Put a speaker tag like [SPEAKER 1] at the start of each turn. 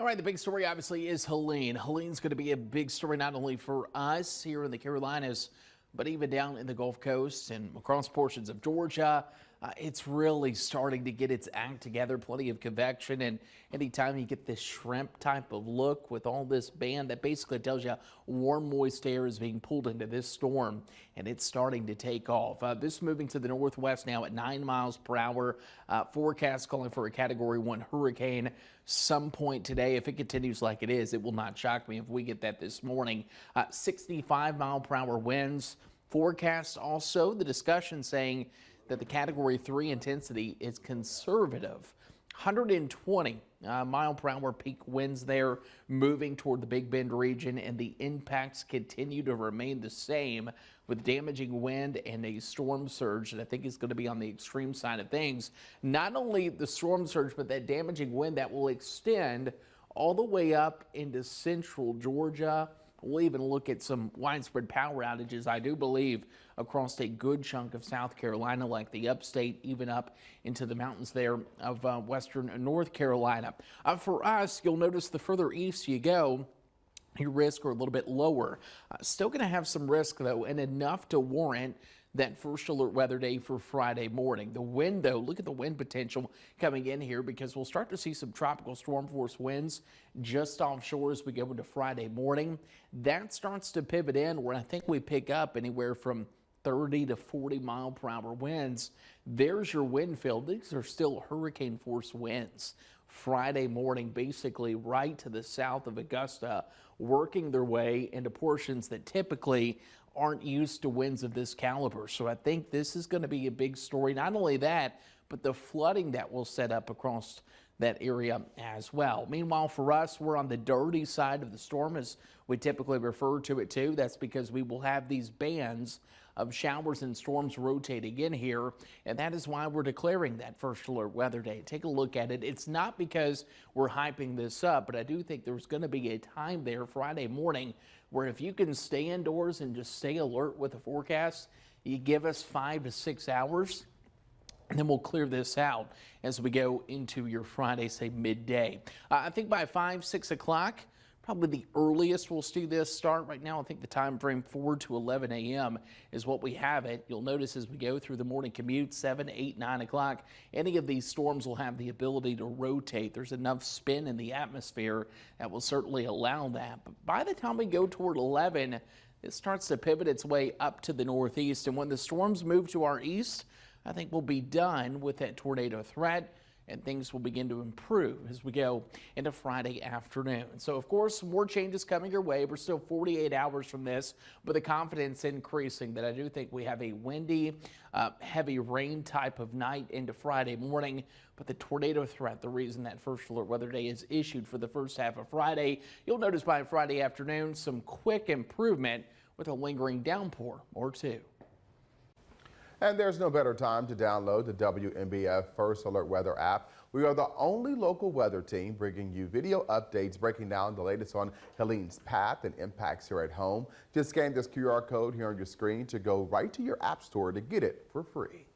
[SPEAKER 1] All right, the big story obviously is Helene. Helene's going to be a big story not only for us here in the Carolinas, but even down in the Gulf Coast and across portions of Georgia. It's really starting to get its act together. Plenty of convection, and anytime you get this shrimp type of look with all this band, that basically tells you warm, moist air is being pulled into this storm, and it's starting to take off. This moving to the northwest now at 9 miles per hour. Forecast calling for a Category 1 hurricane some point today. If it continues like it is, it will not shock me if we get that this morning. 65-mile-per-hour winds. Forecast also the discussion saying that the Category 3 intensity is conservative. 120 mile per hour peak winds there moving toward the Big Bend region, and the impacts continue to remain the same with damaging wind and a storm surge that I think is going to be on the extreme side of things. Not only the storm surge, but that damaging wind that will extend all the way up into central Georgia. We'll even look at some widespread power outages, I do believe, across a good chunk of South Carolina, like the upstate, even up into the mountains there of western North Carolina. For us, you'll notice the further east you go, your risks are a little bit lower. Still going to have some risk, though, and enough to warrant that first alert weather day for Friday morning. The wind, though, look at the wind potential coming in here, because we'll start to see some tropical storm force winds just offshore as we go into Friday morning. That starts to pivot in where I think we pick up anywhere from 30 to 40 mile per hour winds. There's your wind field. These are still hurricane force winds. Friday morning, basically right to the south of Augusta, working their way into portions that typically aren't used to winds of this caliber. So I think this is going to be a big story. Not only that, but the flooding that will set up across that area as well. Meanwhile, for us, we're on the dirty side of the storm, as we typically refer to it too. That's because we will have these bands of showers and storms rotating in here, and that is why we're declaring that first alert weather day. Take a look at it. It's not because we're hyping this up, but I do think there's going to be a time there Friday morning where if you can stay indoors and just stay alert with the forecast, you give us 5 to 6 hours, and then we'll clear this out as we go into your Friday, say midday. I think by 5, 6 o'clock, probably the earliest we'll see this start. Right now, I think the time frame 4 to 11 a.m. is what we have it. You'll notice as we go through the morning commute, 7, 8, 9 o'clock, any of these storms will have the ability to rotate. There's enough spin in the atmosphere that will certainly allow that. But by the time we go toward 11, it starts to pivot its way up to the northeast. And when the storms move to our east, I think we'll be done with that tornado threat, and things will begin to improve as we go into Friday afternoon. So, of course, some more changes coming your way. We're still 48 hours from this, but the confidence increasing that I do think we have a windy, heavy rain type of night into Friday morning. But the tornado threat, the reason that first alert weather day is issued for the first half of Friday, you'll notice by Friday afternoon some quick improvement with a lingering downpour or two.
[SPEAKER 2] And there's no better time to download the WNBF First Alert Weather app. We are the only local weather team bringing you video updates, breaking down the latest on Helene's path and impacts here at home. Just scan this QR code here on your screen to go right to your app store to get it for free.